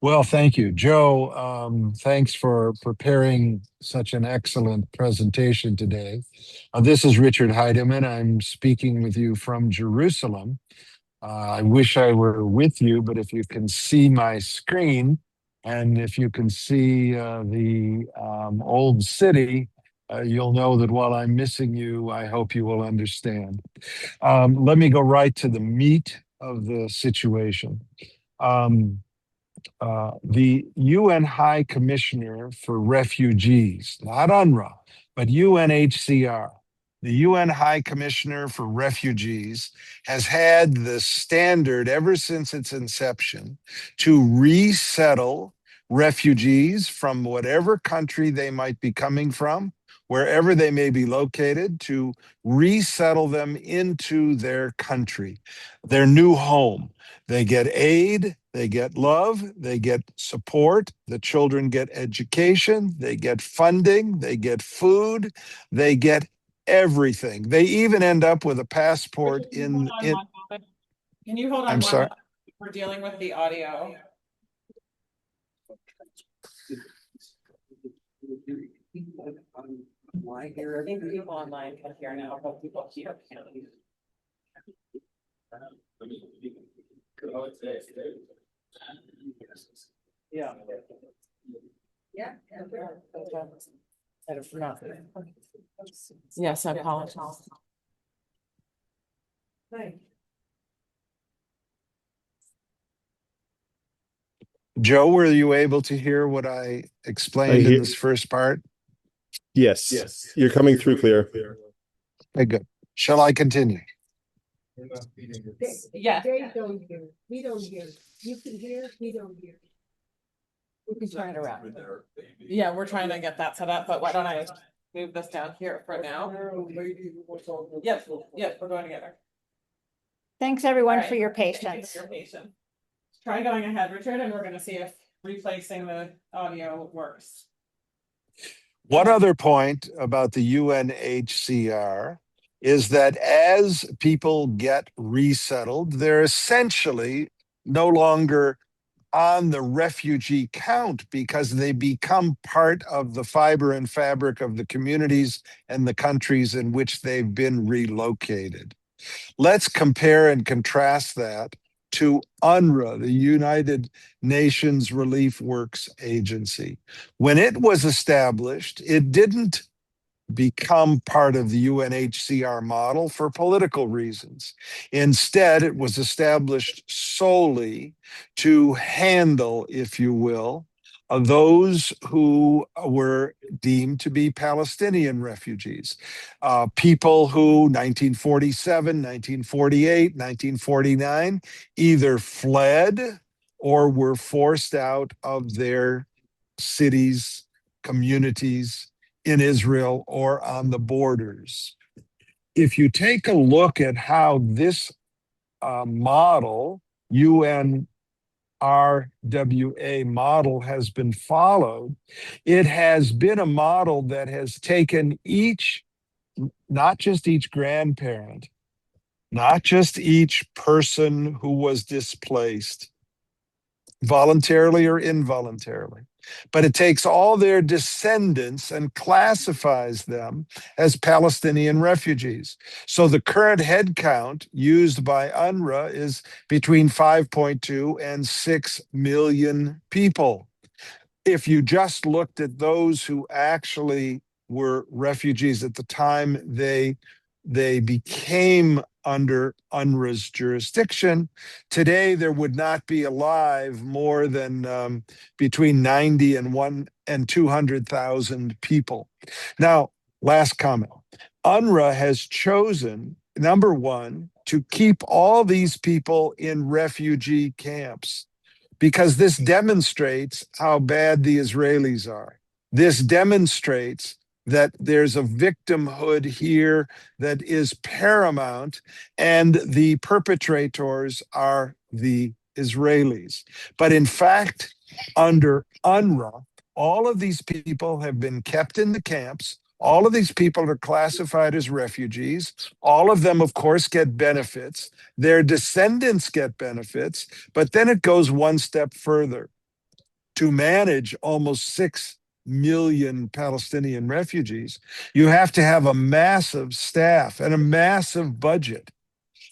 Well, thank you, Joe. Thanks for preparing such an excellent presentation today. This is Richard Heideman. I'm speaking with you from Jerusalem. I wish I were with you, but if you can see my screen and if you can see the old city, you'll know that while I'm missing you, I hope you will understand. Let me go right to the meat of the situation. Um, the UN High Commissioner for Refugees, not UNRWA, but UNHCR, the UN High Commissioner for Refugees has had the standard ever since its inception to resettle refugees from whatever country they might be coming from, wherever they may be located, to resettle them into their country, their new home. They get aid, they get love, they get support, the children get education, they get funding, they get food, they get everything. They even end up with a passport in. Can you hold on I'm one sorry. moment? We're dealing with the audio. I think people online can hear now, but people here can't. Yeah. Yeah. Yes, I apologize. Joe, were you able to hear what I explained in this first part? Yes. You're coming through clear. Okay, good. Shall I continue? Yeah. They don't hear. We don't hear. You can hear, we don't hear. We can turn it around. Yeah, we're trying to get that set up, but why don't I move this down here for now? Yep, we're going together. Thanks everyone Right. for your Thank you patience. for your patience. Try going ahead, Richard, and we're going to see if replacing the audio works. One other point about the UNHCR is that as people get resettled, they're essentially no longer on the refugee count because they become part of the fiber and fabric of the communities and the countries in which they've been relocated. Let's compare and contrast that to UNRWA, the United Nations Relief Works Agency. When it was established, it didn't become part of the UNHCR model for political reasons. Instead, it was established solely to handle, if you will, those who were deemed to be Palestinian refugees, people who 1947, 1948, 1949 either fled or were forced out of their cities, communities, in Israel or on the borders. If you take a look at how this model, UNRWA model, has been followed, it has been a model that has taken each, not just each grandparent, not just each person who was displaced, voluntarily or involuntarily, but it takes all their descendants and classifies them as Palestinian refugees. So the current head count used by UNRWA is between 5.2 and 6 million people. If you just looked at those who actually were refugees at the time they became under UNRWA's jurisdiction, today there would not be alive more than between 90 and 200,000 people. Now, last comment. UNRWA has chosen, number one, to keep all these people in refugee camps because this demonstrates how bad the Israelis are. This demonstrates that there's a victimhood here that is paramount, and the perpetrators are the Israelis. But in fact, under UNRWA, all of these people have been kept in the camps. All of these people are classified as refugees. All of them, of course, get benefits. Their descendants get benefits, but then it goes one step further. to manage almost 6 million Palestinian refugees, you have to have a massive staff and a massive budget.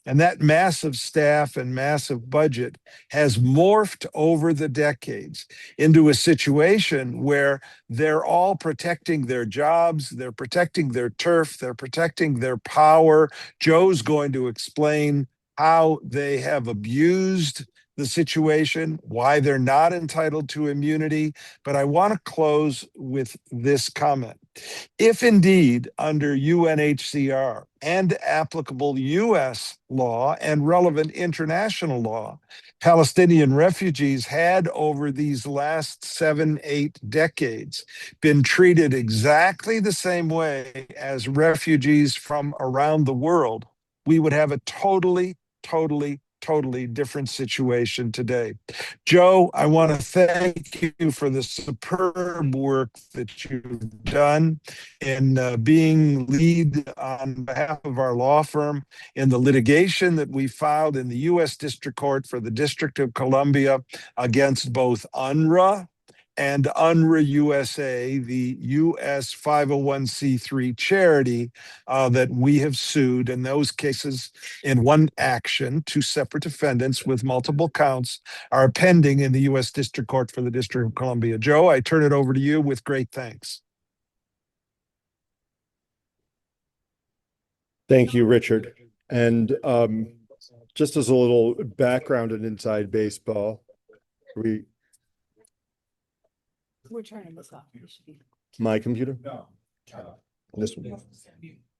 And that massive staff and massive budget has morphed over the decades into a situation where they're all protecting their jobs, they're protecting their turf, they're protecting their power. Joe's going to explain how they have abused the situation, why they're not entitled to immunity. But I want to close with this comment. If indeed, under UNHCR and applicable US law and relevant international law, Palestinian refugees had over these last 7, 8 decades been treated exactly the same way as refugees from around the world, we would have a totally different situation today. Joe, I want to thank you for the superb work that you've done in being lead on behalf of our law firm in the litigation that we filed in the U.S. District Court for the District of Columbia against both UNRWA and UNRWA USA, the U.S. 501c3 charity that we have sued. In those cases, in one action, 2 separate defendants with multiple counts are pending in the U.S. District Court for the District of Columbia. Joe, I turn it over to you with great thanks. Thank you, Richard. And just as a little background in inside baseball, We're turning this off. It should be- my computer? This one.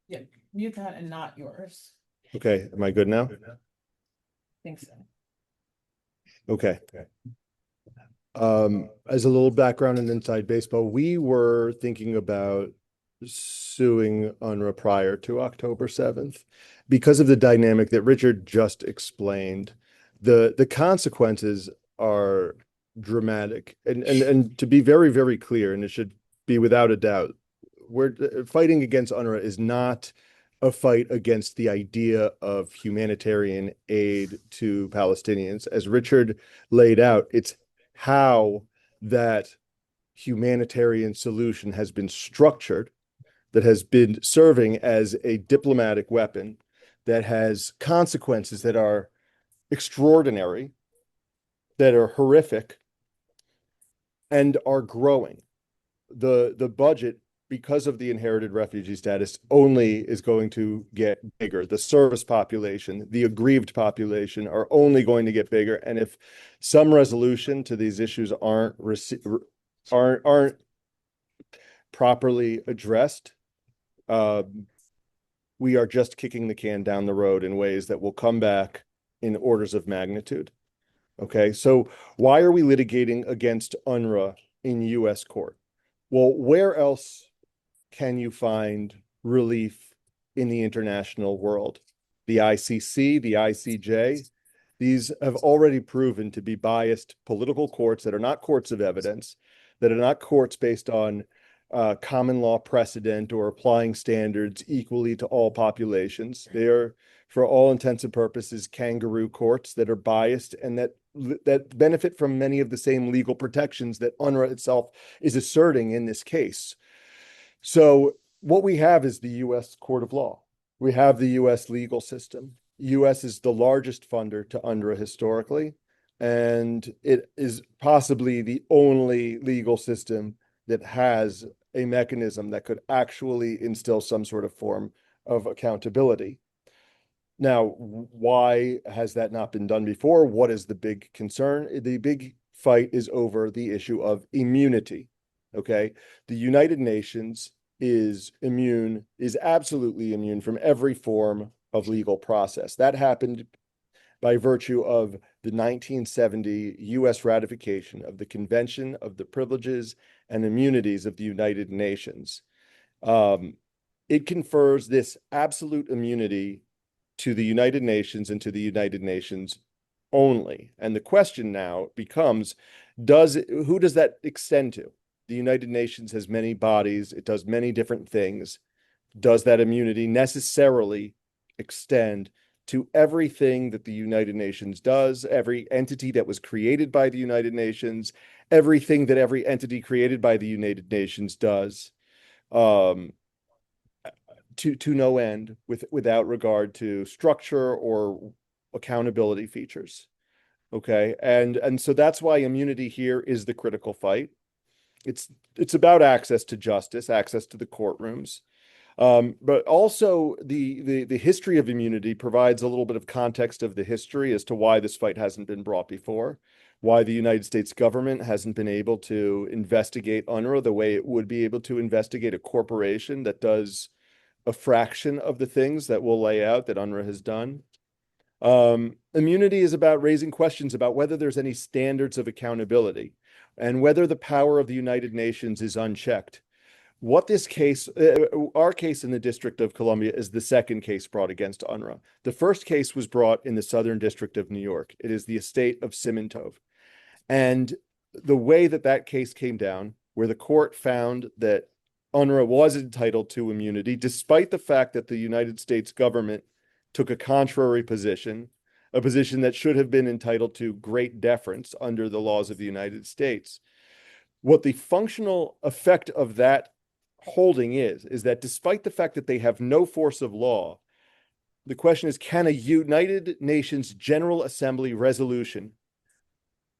Yeah, mute that and not yours. Okay, am I good now? Think so. Okay. As a little background in inside baseball, we were thinking about suing UNRWA prior to October 7th because of the dynamic that Richard just explained. The consequences are dramatic, and to be very, very clear, and it should be without a doubt, we're fighting against UNRWA is not a fight against the idea of humanitarian aid to Palestinians. As Richard laid out, it's how that humanitarian solution has been structured, that has been serving as a diplomatic weapon, that has consequences that are extraordinary, that are horrific, and are growing. The budget, because of the inherited refugee status, only is going to get bigger. The service population, the aggrieved population are only going to get bigger. And if some resolution to these issues aren't properly addressed, we are just kicking the can down the road in ways that will come back in orders of magnitude. Okay, so why are we litigating against UNRWA in U.S. court? Well, where else can you find relief in the international world? The ICC, the ICJ, these have already proven to be biased political courts that are not courts of evidence, that are not courts based on common law precedent or applying standards equally to all populations. They are, for all intents and purposes, kangaroo courts that are biased and that benefit from many of the same legal protections that UNRWA itself is asserting in this case. So what we have is the U.S. court of law. We have the U.S. legal system. U.S. is the largest funder to UNRWA historically, and it is possibly the only legal system that has a mechanism that could actually instill some sort of form of accountability. Now, why has that not been done before? What is the big concern? The big fight is over the issue of immunity. Okay, the United Nations is absolutely immune from every form of legal process. That happened by virtue of the 1970 U.S. ratification of the Convention of the Privileges and Immunities of the United Nations. It confers this absolute immunity to the United Nations and to the United Nations only. And the question now becomes, who does that extend to? The United Nations has many bodies. It does many different things. Does that immunity necessarily extend to everything that the United Nations does, every entity that was created by the United Nations, everything that every entity created by the United Nations does, to no end, without regard to structure or accountability features. Okay, and so that's why immunity here is the critical fight. It's about access to justice, access to the courtrooms, but also the history of immunity provides a little bit of context of the history as to why this fight hasn't been brought before, why the United States government hasn't been able to investigate UNRWA the way it would be able to investigate a corporation that does a fraction of the things that we'll lay out that UNRWA has done. Immunity is about raising questions about whether there's any standards of accountability and whether the power of the United Nations is unchecked. What this case, our case in the District of Columbia, is the second case brought against UNRWA. The first case was brought in the Southern District of New York. It is the estate of Simintov. And the way that case came down, where the court found that UNRWA was entitled to immunity, despite the fact that the United States government took a contrary position, a position that should have been entitled to great deference under the laws of the United States. What the functional effect of that holding is that despite the fact that they have no force of law, the question is, can a United Nations General Assembly resolution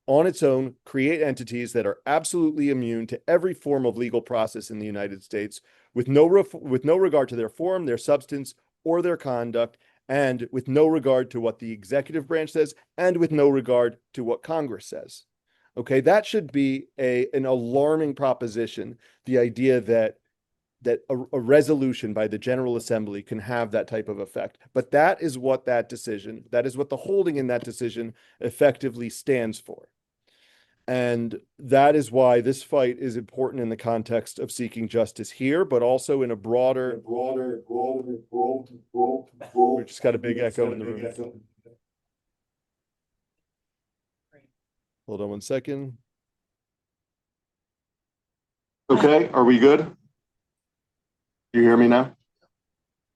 on its own create entities that are absolutely immune to every form of legal process in the United States with no regard to their form, their substance, or their conduct, and with no regard to what the executive branch says, and with no regard to what Congress says? Okay, that should be an alarming proposition, the idea that a resolution by the General Assembly can have that type of effect. But that is what that is what the holding in that decision effectively stands for. And that is why this fight is important in the context of seeking justice here, but also in a broader. We just got a big echo in the room. Hold on one second. Okay, are we good? You hear me now?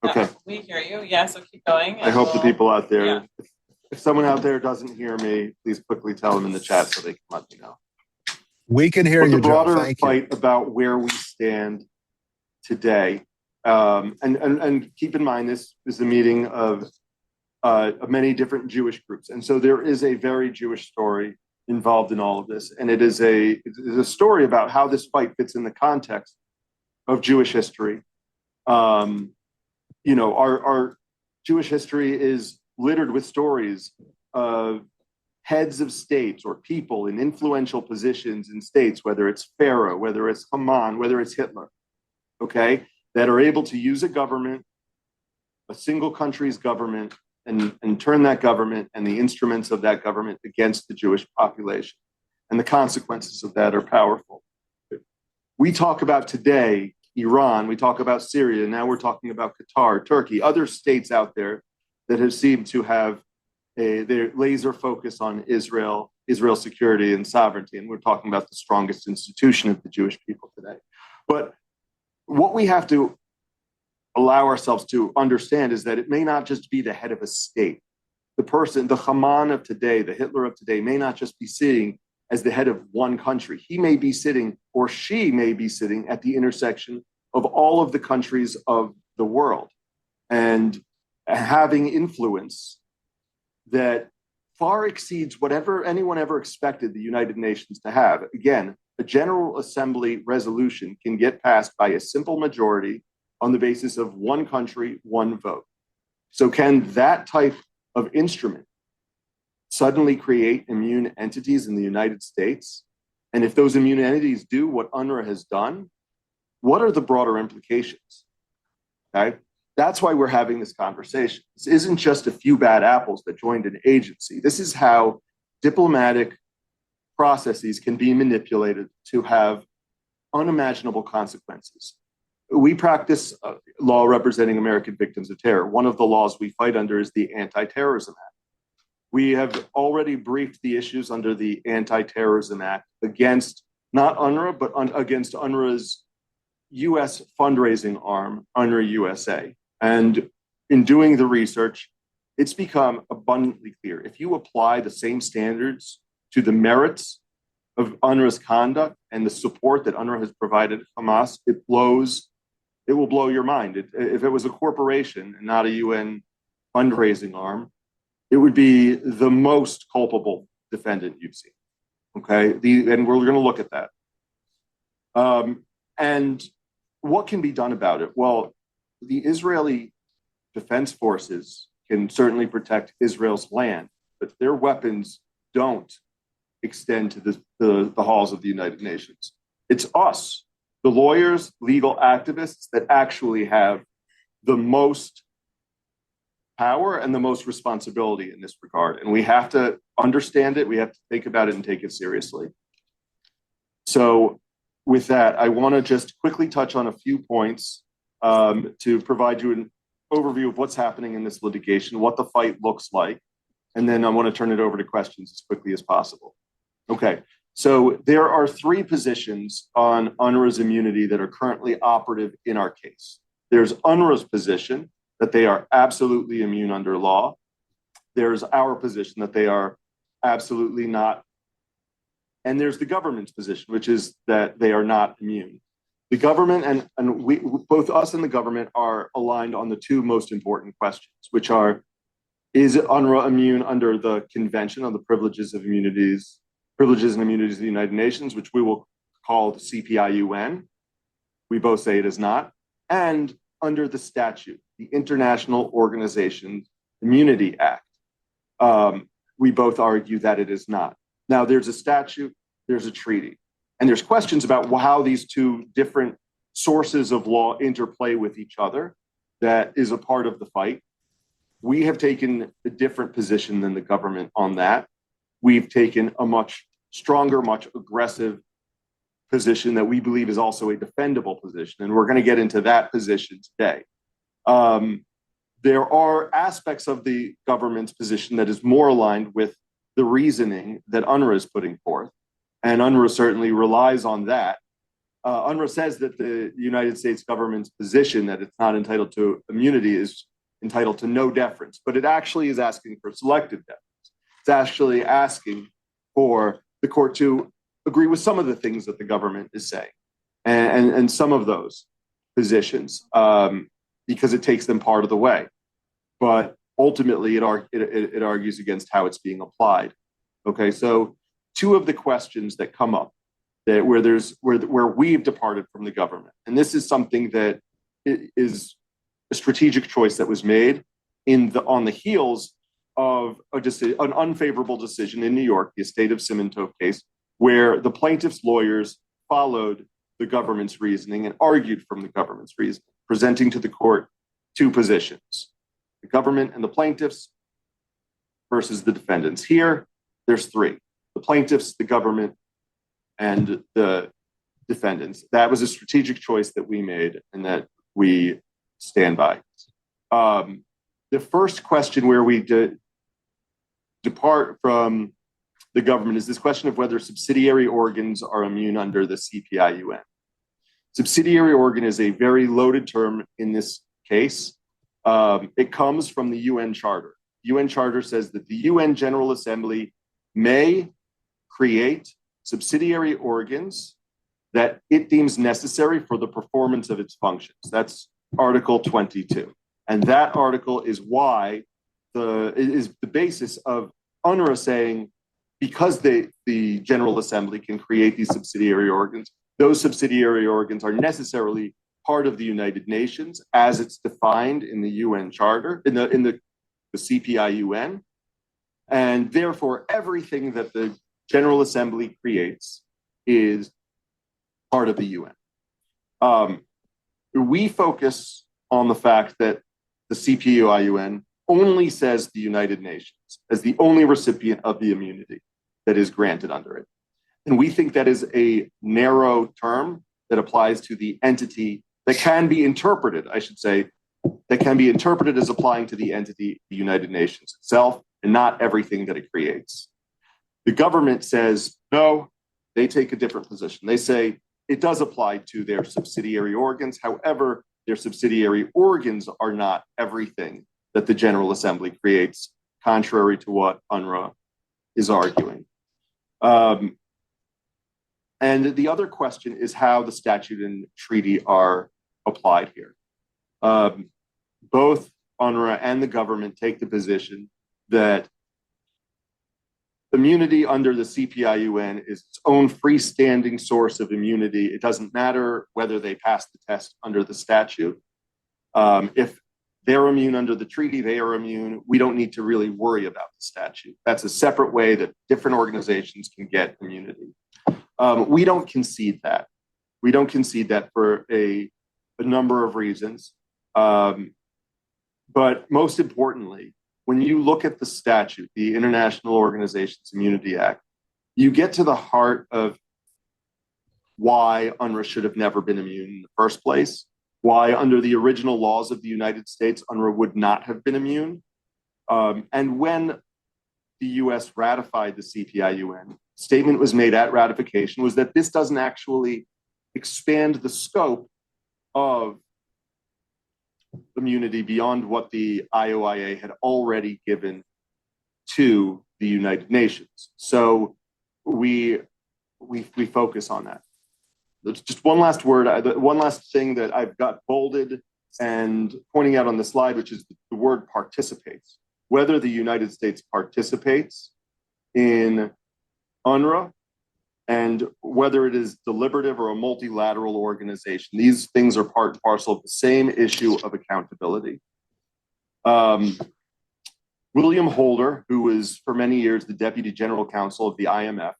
Okay. Yeah, we hear you. Yeah, so keep going. I hope the people out there, yeah. If someone out there doesn't hear me, please quickly tell them in the chat so they can let me know. We can hear But you, the broader Joe. Thank fight you. about where we stand today, and keep in mind, this is a meeting of many different Jewish groups, and so there is a very Jewish story involved in all of this, and it is a story about how this fight fits in the context of Jewish history. Our Jewish history is littered with stories of heads of states or people in influential positions in states, whether it's Pharaoh, whether it's Haman, whether it's Hitler, okay, that are able to use a government, a single country's government, and turn that government and the instruments of that government against the Jewish population. And the consequences of that are powerful. We talk about today Iran, we talk about Syria, now we're talking about Qatar, Turkey, other states out there that have seemed to have their laser focus on Israel's security and sovereignty. And we're talking about the strongest institution of the Jewish people today. But what we have to allow ourselves to understand is that it may not just be the head of a state. The person, the Haman of today, the Hitler of today, may not just be sitting as the head of one country. He may be sitting, or she may be sitting, at the intersection of all of the countries of the world and having influence that far exceeds whatever anyone ever expected the United Nations to have. Again, a General Assembly resolution can get passed by a simple majority on the basis of one country, one vote. So can that type of instrument suddenly create immune entities in the United States? And if those immune entities do what UNRWA has done, what are the broader implications? Okay? That's why we're having this conversation. This isn't just a few bad apples that joined an agency. This is how diplomatic processes can be manipulated to have unimaginable consequences. We practice law representing American victims of terror. One of the laws we fight under is the Anti-Terrorism Act. We have already briefed the issues under the Anti-Terrorism Act against not UNRWA, but against UNRWA's US fundraising arm, UNRWA USA. And in doing the research, it's become abundantly clear. If you apply the same standards to the merits of UNRWA's conduct and the support that UNRWA has provided Hamas, it will blow your mind. If it was a corporation and not a UN fundraising arm, it would be the most culpable defendant you've seen. Okay, and we're going to look at that. And what can be done about it? Well, the Israeli Defense Forces can certainly protect Israel's land, but their weapons don't extend to the halls of the United Nations. It's us, the lawyers, legal activists, that actually have the most power and the most responsibility in this regard. And we have to understand it. We have to think about it and take it seriously. So with that, I want to just quickly touch on a few points to provide you an overview of what's happening in this litigation, what the fight looks like, and then I want to turn it over to questions as quickly as possible. Okay, so there are three positions on UNRWA's immunity that are currently operative in our case. There's UNRWA's position that they are absolutely immune under law. There's our position that they are absolutely not. And there's the government's position, which is that they are not immune. The government and we, both us and the government, are aligned on the two most important questions, which are, is UNRWA immune under the Convention on the Privileges and Immunities of the United Nations, which we will call the CPIUN. We both say it is not. And under the statute, the International Organization Immunity Act, we both argue that it is not. Now, there's a statute, there's a treaty, and there's questions about how these two different sources of law interplay with each other. That is a part of the fight. We have taken a different position than the government on that. We've taken a much stronger, much aggressive position that we believe is also a defendable position, and we're going to get into that position today. There are aspects of the government's position that is more aligned with the reasoning that UNRWA is putting forth, and UNRWA certainly relies on that. UNRWA says that the United States government's position that it's not entitled to immunity is entitled to no deference, but it actually is asking for selective deference. It's actually asking for the court to agree with some of the things that the government is saying and some of those positions because it takes them part of the way. But ultimately, it argues against how it's being applied. Okay, so two of the questions that come up where we've departed from the government, and this is something that is a strategic choice that was made on the heels of an unfavorable decision in New York, the Estate of Simintov case, where the plaintiff's lawyers followed the government's reasoning and argued from the government's reasoning, presenting to the court two positions: the government and the plaintiffs versus the defendants. Here, there's three: the plaintiffs, the government, and the defendants. That was a strategic choice that we made and that we stand by. The first question where we depart from the government is this question of whether subsidiary organs are immune under the CPIUN. Subsidiary organ is a very loaded term in this case. It comes from the UN Charter. The UN Charter says that the UN General Assembly may create subsidiary organs that it deems necessary for the performance of its functions. That's Article 22. And that article is why is the basis of UNRWA saying, because the General Assembly can create these subsidiary organs, those subsidiary organs are necessarily part of the United Nations as it's defined in the UN Charter, in the CPIUN. And therefore, everything that the General Assembly creates is part of the UN. We focus on the fact that the CPIUN only says the United Nations as the only recipient of the immunity that is granted under it. And we think that is a narrow term that applies to the entity that can be interpreted, I should say, that can be interpreted as applying to the entity, the United Nations itself, and not everything that it creates. The government says, no, they take a different position. They say it does apply to their subsidiary organs. However, their subsidiary organs are not everything that the General Assembly creates, contrary to what UNRWA is arguing. And the other question is how the statute and treaty are applied here. Both UNRWA and the government take the position that immunity under the CPIUN is its own freestanding source of immunity. It doesn't matter whether they pass the test under the statute. If they're immune under the treaty, they are immune. We don't need to really worry about the statute. That's a separate way that different organizations can get immunity. We don't concede that. We don't concede that for a number of reasons. But most importantly, when you look at the statute, the International Organizations Immunity Act, you get to the heart of why UNRWA should have never been immune in the first place, why under the original laws of the United States, UNRWA would not have been immune. And when the US ratified the CPIUN, statement was made at ratification was that this doesn't actually expand the scope of immunity beyond what the IOIA had already given to the United Nations. So we focus on that. There's just one last word, one last thing that I've got bolded and pointing out on the slide, which is the word participates. Whether the United States participates in UNRWA and whether it is deliberative or a multilateral organization, these things are part and parcel of the same issue of accountability. William Holder, who was for many years the Deputy General Counsel of the IMF,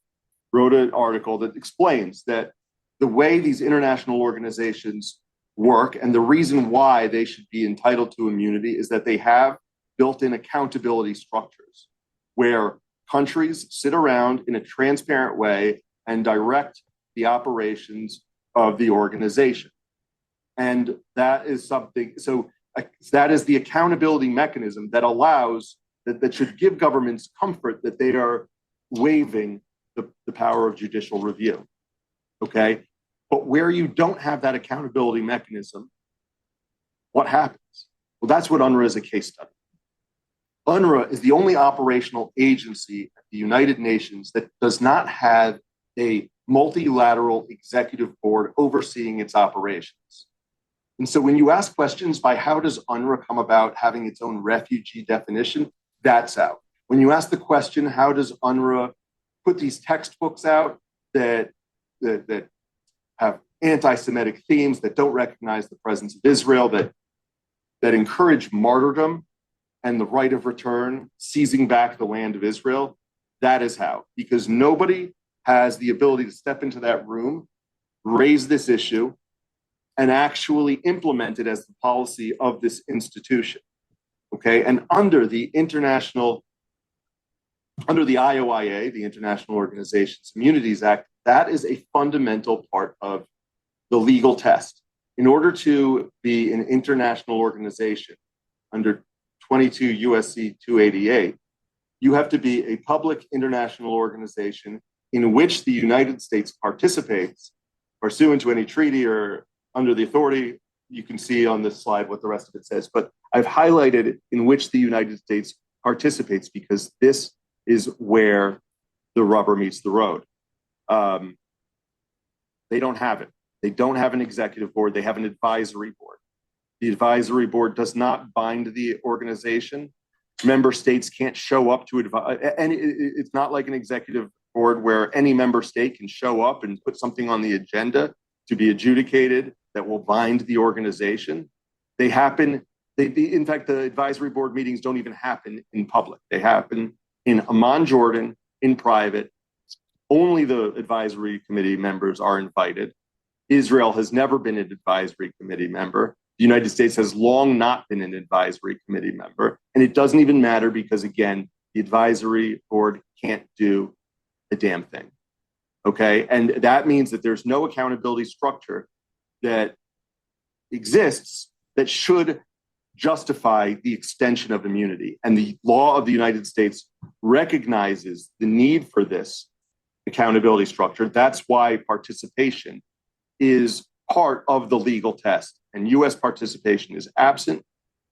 wrote an article that explains that the way these international organizations work and the reason why they should be entitled to immunity is that they have built-in accountability structures where countries sit around in a transparent way and direct the operations of the organization. And that is something, so that is the accountability mechanism that allows, that should give governments comfort that they are waiving the power of judicial review, okay? But where you don't have that accountability mechanism, what happens? Well, that's what UNRWA is a case study. UNRWA is the only operational agency at the United Nations that does not have a multilateral executive board overseeing its operations. And so when you ask questions by how does UNRWA come about having its own refugee definition, that's out. When you ask the question, how does UNRWA put these textbooks out that have anti-Semitic themes, that don't recognize the presence of Israel, that encourage martyrdom and the right of return, seizing back the land of Israel, that is how. Because nobody has the ability to step into that room, raise this issue, and actually implement it as the policy of this institution, okay? And under the IOIA, the International Organizations Immunities Act, that is a fundamental part of the legal test. In order to be an international organization under 22 USC 288, you have to be a public international organization in which the United States participates pursuant to any treaty or under the authority. You can see on this slide what the rest of it says, but I've highlighted in which the United States participates because this is where the rubber meets the road. They don't have it. They don't have an executive board. They have an advisory board. The advisory board does not bind the organization. Member states can't show up to advise, and it's not like an executive board where any member state can show up and put something on the agenda to be adjudicated that will bind the organization. They happen, in fact, the advisory board meetings don't even happen in public. They happen in Amman, Jordan, in private. Only the advisory committee members are invited. Israel has never been an advisory committee member. The United States has long not been an advisory committee member. And it doesn't even matter because, again, the advisory board can't do a damn thing, okay? And that means that there's no accountability structure that exists that should justify the extension of immunity. And the law of the United States recognizes the need for this accountability structure. That's why participation is part of the legal test. And US participation is absent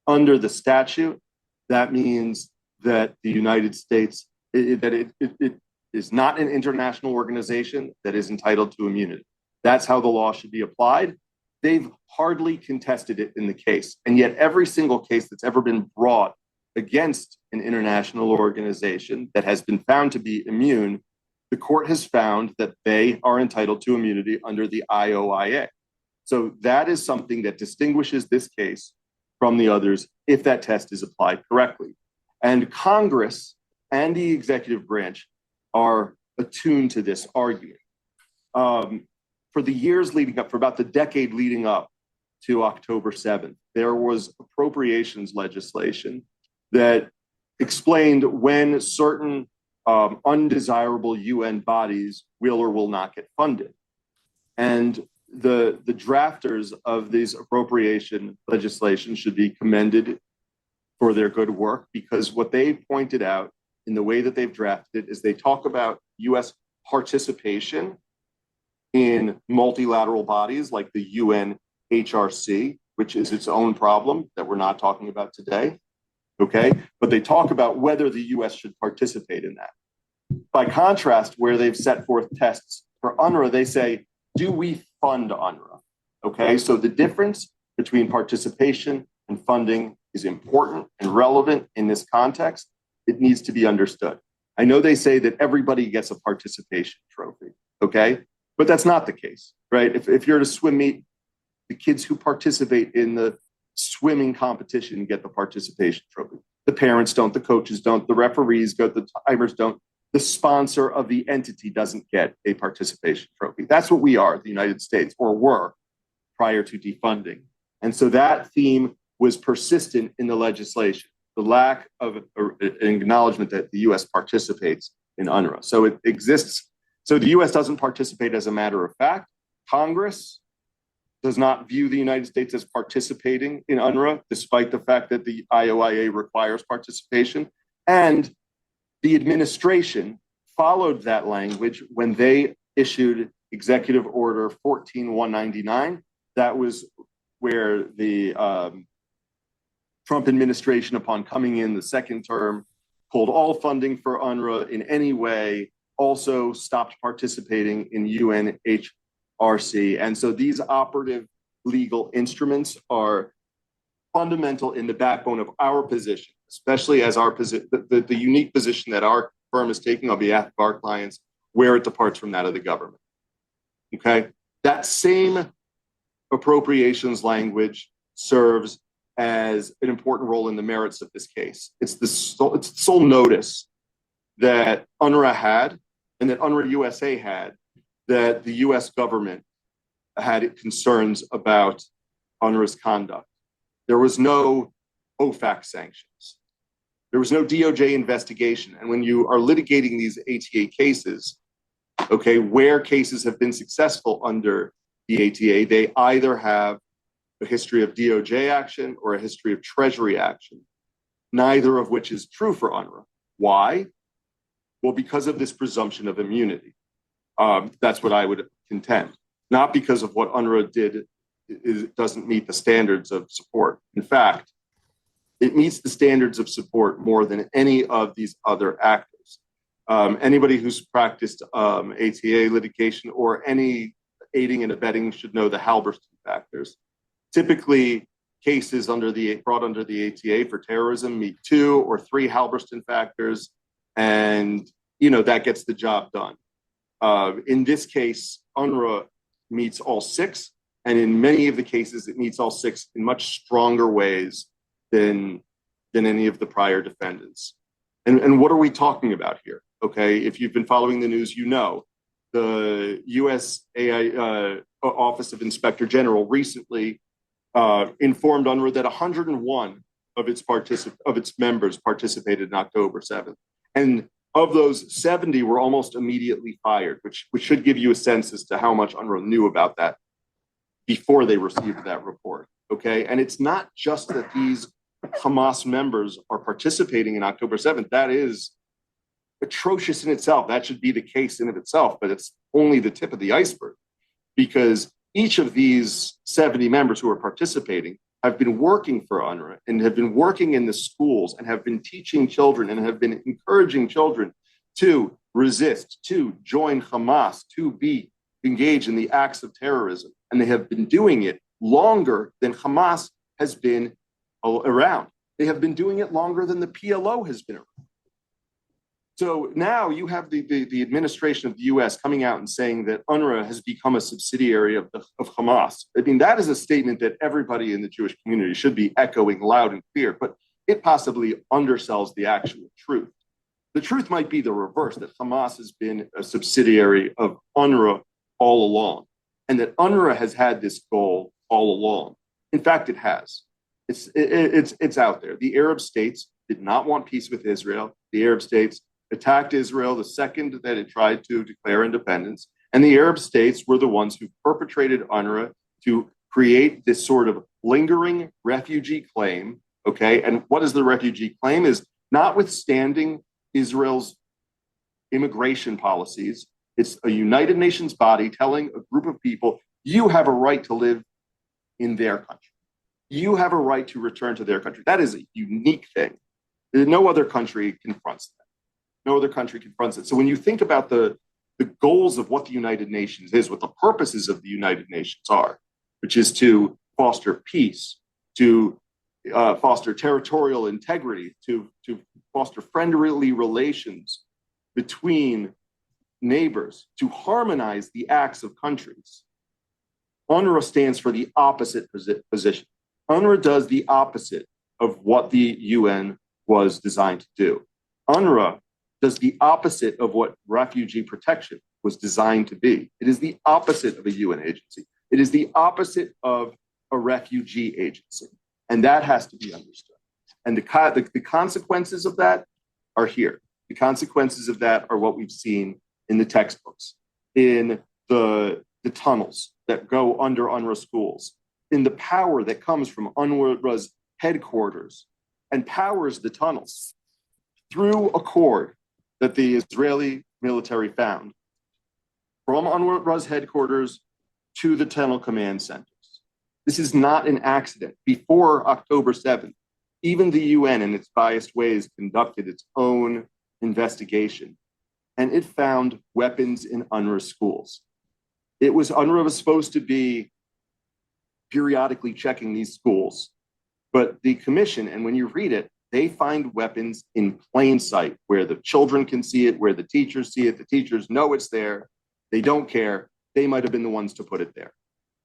under the statute that means that the United States, it is not an international organization that is entitled to immunity. That's how the law should be applied. They've hardly contested it in the case. And yet every single case that's ever been brought against an international organization that has been found to be immune, the court has found that they are entitled to immunity under the IOIA. So that is something that distinguishes this case from the others if that test is applied correctly. And Congress and the executive branch are attuned to this argument. For the years leading up, for about the decade leading up to October 7th, there was appropriations legislation that explained when certain undesirable UN bodies will or will not get funded. And the drafters of these appropriation legislation should be commended for their good work, because what they pointed out in the way that they've drafted it is they talk about US participation in multilateral bodies like the UNHRC, which is its own problem that we're not talking about today. Okay, but they talk about whether the US should participate in that. By contrast, where they've set forth tests for UNRWA, they say, do we fund UNRWA? Okay, so the difference between participation and funding is important and relevant in this context. It needs to be understood. I know they say that everybody gets a participation trophy, okay? But that's not the case, right? If you're at a swim meet, the kids who participate in the swimming competition get the participation trophy. The parents don't, the coaches don't, the referees don't, the timers don't. The sponsor of the entity doesn't get a participation trophy. That's what we are, the United States, or were prior to defunding. And so that theme was persistent in the legislation, the lack of an acknowledgement that the US participates in UNRWA. So it exists. So the US doesn't participate as a matter of fact. Congress does not view the United States as participating in UNRWA, despite the fact that the IOIA requires participation. And the administration followed that language when they issued Executive Order 14199. That was where the Trump administration, upon coming in the second term, pulled all funding for UNRWA in any way, also stopped participating in UNHRC. And so these operative legal instruments are fundamental in the backbone of our position, especially as our position, the unique position that our firm is taking on behalf of our clients, where it departs from that of the government. Okay, that same appropriations language serves as an important role in the merits of this case. It's the sole notice that UNRWA had and that UNRWA USA had, that the US government had concerns about UNRWA's conduct. There was no OFAC sanctions. There was no DOJ investigation. And when you are litigating these ATA cases, okay, where cases have been successful under the ATA, they either have a history of DOJ action or a history of Treasury action, neither of which is true for UNRWA. Why? Well, because of this presumption of immunity. That's what I would contend. Not because of what UNRWA did, it doesn't meet the standards of support. In fact, it meets the standards of support more than any of these other actors. Anybody who's practiced ATA litigation or any aiding and abetting should know the Halberstam factors. Typically, cases brought under the ATA for terrorism meet 2 or 3 Halberstam factors, and that gets the job done. In this case, UNRWA meets all 6, and in many of the cases, it meets all 6 in much stronger ways than any of the prior defendants. And what are we talking about here? Okay, if you've been following the news, the U.S. Office of Inspector General recently informed UNRWA that 101 of its members participated in October 7th. And of those, 70 were almost immediately fired, which should give you a sense as to how much UNRWA knew about that before they received that report. Okay, and it's not just that these Hamas members are participating in October 7th. That is atrocious in itself. That should be the case in of itself, but it's only the tip of the iceberg, because each of these 70 members who are participating have been working for UNRWA and have been working in the schools and have been teaching children and have been encouraging children to resist, to join Hamas, to be engaged in the acts of terrorism. And they have been doing it longer than Hamas has been around. They have been doing it longer than the PLO has been around. So now you have the administration of the US coming out and saying that UNRWA has become a subsidiary of Hamas. I mean, that is a statement that everybody in the Jewish community should be echoing loud and clear, but it possibly undersells the actual truth. The truth might be the reverse, that Hamas has been a subsidiary of UNRWA all along, and that UNRWA has had this goal all along. In fact, it has. It's out there. The Arab states did not want peace with Israel. The Arab states attacked Israel the second that it tried to declare independence. And the Arab states were the ones who perpetrated UNRWA to create this sort of lingering refugee claim. Okay. And what is the refugee claim? Is notwithstanding Israel's immigration policies, it's a United Nations body telling a group of people, you have a right to live in their country. You have a right to return to their country. That is a unique thing. No other country confronts that. No other country confronts it. So when you think about the goals of what the United Nations is, what the purposes of the United Nations are, which is to foster peace, to foster territorial integrity, to foster friendly relations between neighbors, to harmonize the acts of countries, UNRWA stands for the opposite position. UNRWA does the opposite of what the UN was designed to do. UNRWA does the opposite of what refugee protection was designed to be. It is the opposite of a UN agency. It is the opposite of a refugee agency. And that has to be understood. And the consequences of that are here. The consequences of that are what we've seen in the textbooks, in the tunnels that go under UNRWA schools, in the power that comes from UNRWA's headquarters and powers the tunnels through a cord that the Israeli military found from UNRWA's headquarters to the tunnel command centers. This is not an accident. Before October 7th, even the UN in its biased ways conducted its own investigation, and it found weapons in UNRWA schools. UNRWA was supposed to be periodically checking these schools, but the commission, and when you read it, they find weapons in plain sight where the children can see it, where the teachers see it, the teachers know it's there, they don't care, they might have been the ones to put it there,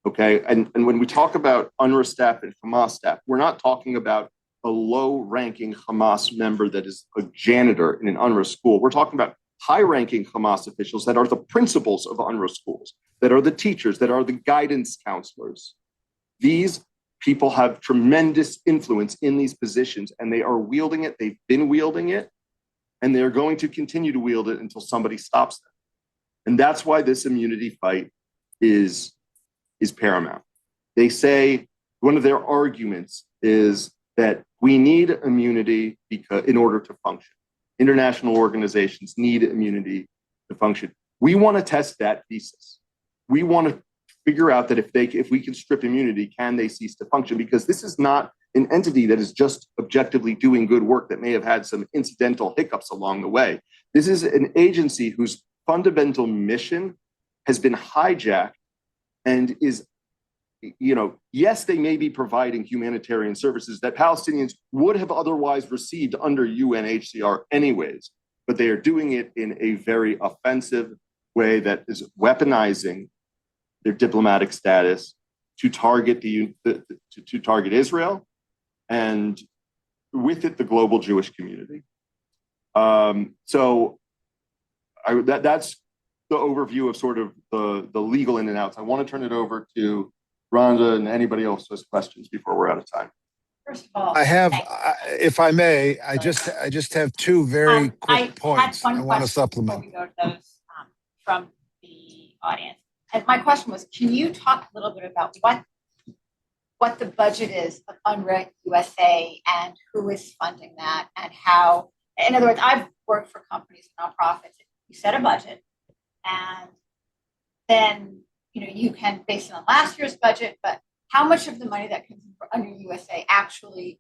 okay? And when we talk about UNRWA staff and Hamas staff, we're not talking about a low-ranking Hamas member that is a janitor in an UNRWA school. We're talking about high-ranking Hamas officials that are the principals of UNRWA schools, that are the teachers, that are the guidance counselors. These people have tremendous influence in these positions, and they are wielding it. They've been wielding it, and they are going to continue to wield it until somebody stops them. And that's why this immunity fight is paramount. They say one of their arguments is that we need immunity in order to function. International organizations need immunity to function. We want to test that thesis. We want to figure out that if we can strip immunity, can they cease to function? Because this is not an entity that is just objectively doing good work that may have had some incidental hiccups along the way. This is an agency whose fundamental mission has been hijacked and is, yes, they may be providing humanitarian services that Palestinians would have otherwise received under UNHCR anyways, but they are doing it in a very offensive way that is weaponizing their diplomatic status to target to target Israel, and with it the global Jewish community. That's the overview of sort of the legal in and outs. I want to turn it over to Rhonda and anybody else who has questions before we're out of time. First of all, I have, if I may, I just have two very quick points I want to supplement. Before we go to those from the audience. And my question was, can you talk a little bit about what the budget is of UNRWA USA and who is funding that and how, in other words, I've worked for companies and nonprofits. You set a budget and then, you can base it on last year's budget, but how much of the money that comes in for under USA actually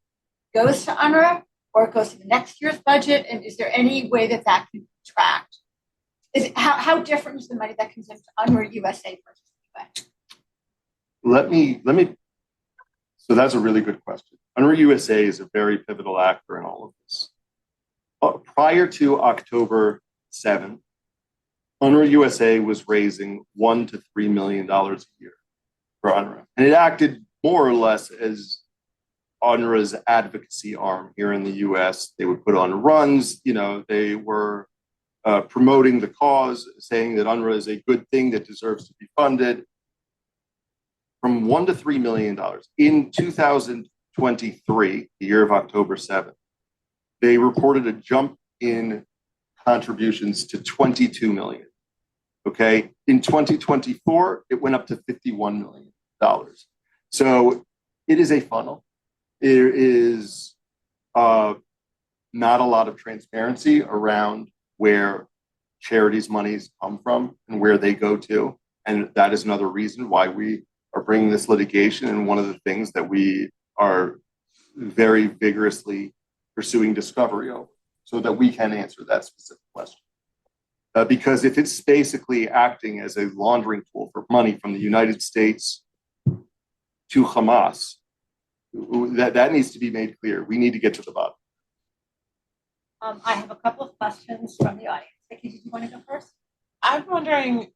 goes to UNRWA or it goes to the next year's budget? And is there any way that that can be tracked? How different is the money that comes into UNRWA USA versus UNRWA? Let me. So that's a really good question. UNRWA USA is a very pivotal actor in all of this. Prior to October 7th, UNRWA USA was raising $1 to $3 million a year for UNRWA, and it acted more or less as UNRWA's advocacy arm here in the U.S. They would put on runs. They were promoting the cause, saying that UNRWA is a good thing that deserves to be funded. From $1 to $3 million in 2023, the year of October 7th, they reported a jump in contributions to 22 million. Okay, in 2024, it went up to $51 million. So it is a funnel. There is not a lot of transparency around where charities' monies come from and where they go to. And that is another reason why we are bringing this litigation. And one of the things that we are very vigorously pursuing discovery over so that we can answer that specific question. Because if it's basically acting as a laundering tool for money from the United States to Hamas, that needs to be made clear. We need to get to the bottom. I have a couple of questions from the audience. Vicky, did you want to go first? I'm wondering,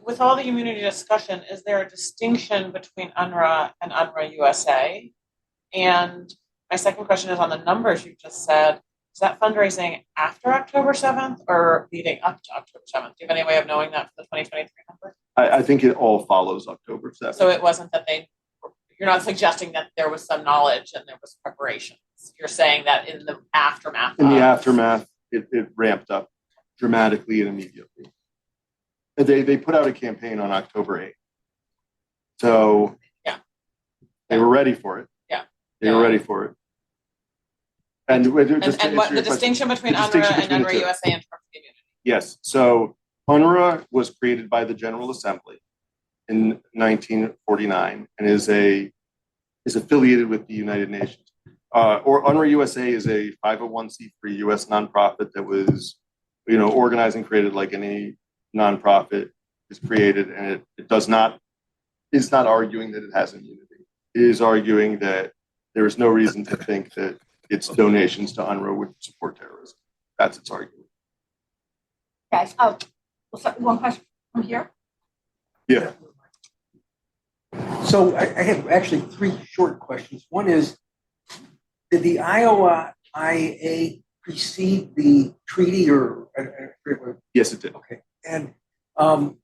with all the immunity discussion, is there a distinction between UNRWA and UNRWA USA? And my second question is on the numbers you just said. Is that fundraising after October 7th or leading up to October 7th? Do you have any way of knowing that for the 2023 number? I think it all follows October 7th. So it wasn't that you're not suggesting that there was some knowledge and there was preparations. You're saying that in the aftermath. It ramped up dramatically and immediately. They put out a campaign on October 8th. So yeah, they were ready for it. Yeah. They were ready for it. And what the distinction between UNRWA and UNRWA USA in terms of the immunity? Yes. So UNRWA was created by the General Assembly in 1949 and is affiliated with the United Nations. Or UNRWA USA is a 501c3 U.S. nonprofit that was, organized and created like any nonprofit is created, and it is not arguing that it has immunity. It is arguing that there is no reason to think that its donations to UNRWA would support terrorism. That's its argument. Guys, one question from here. Yeah. So I have actually three short questions. One is, did the IOIA precede the treaty or? Yes, it did. Okay. And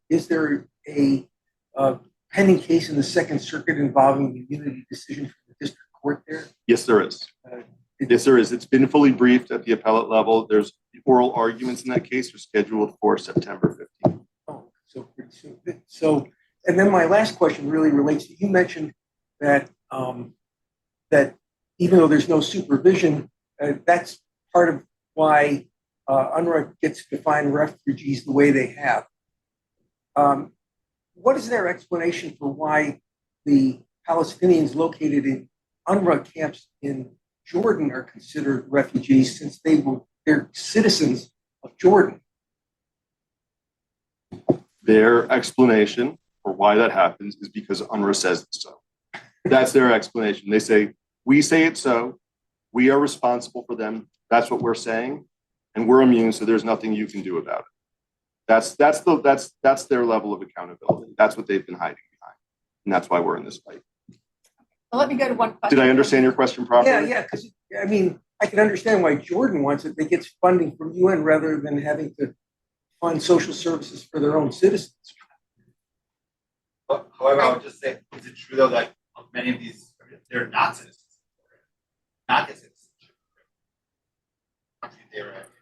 is there a pending case in the Second Circuit involving the immunity decision from the district court there? Yes, there is. Yes, there is. It's been fully briefed at the appellate level. There's oral arguments in that case are scheduled for September 15th. Oh, so pretty soon. So, and then my last question really relates to, you mentioned that that even though there's no supervision, that's part of why UNRWA gets to define refugees the way they have. What is their explanation for why the Palestinians located in UNRWA camps in Jordan are considered refugees, since they're citizens of Jordan? Their explanation for why that happens is because UNRWA says so. That's their explanation. They say, we say it's so, we are responsible for them, that's what we're saying, and we're immune, so there's nothing you can do about it. That's their level of accountability. That's what they've been hiding behind. And that's why we're in this fight. Well, let me go to one question. Did I understand your question properly? Yeah, because I can understand why Jordan wants it. They get funding from UN rather than having to fund social services for their own citizens. However, I would just say, is it true though that many of these, they're not citizens, not citizens?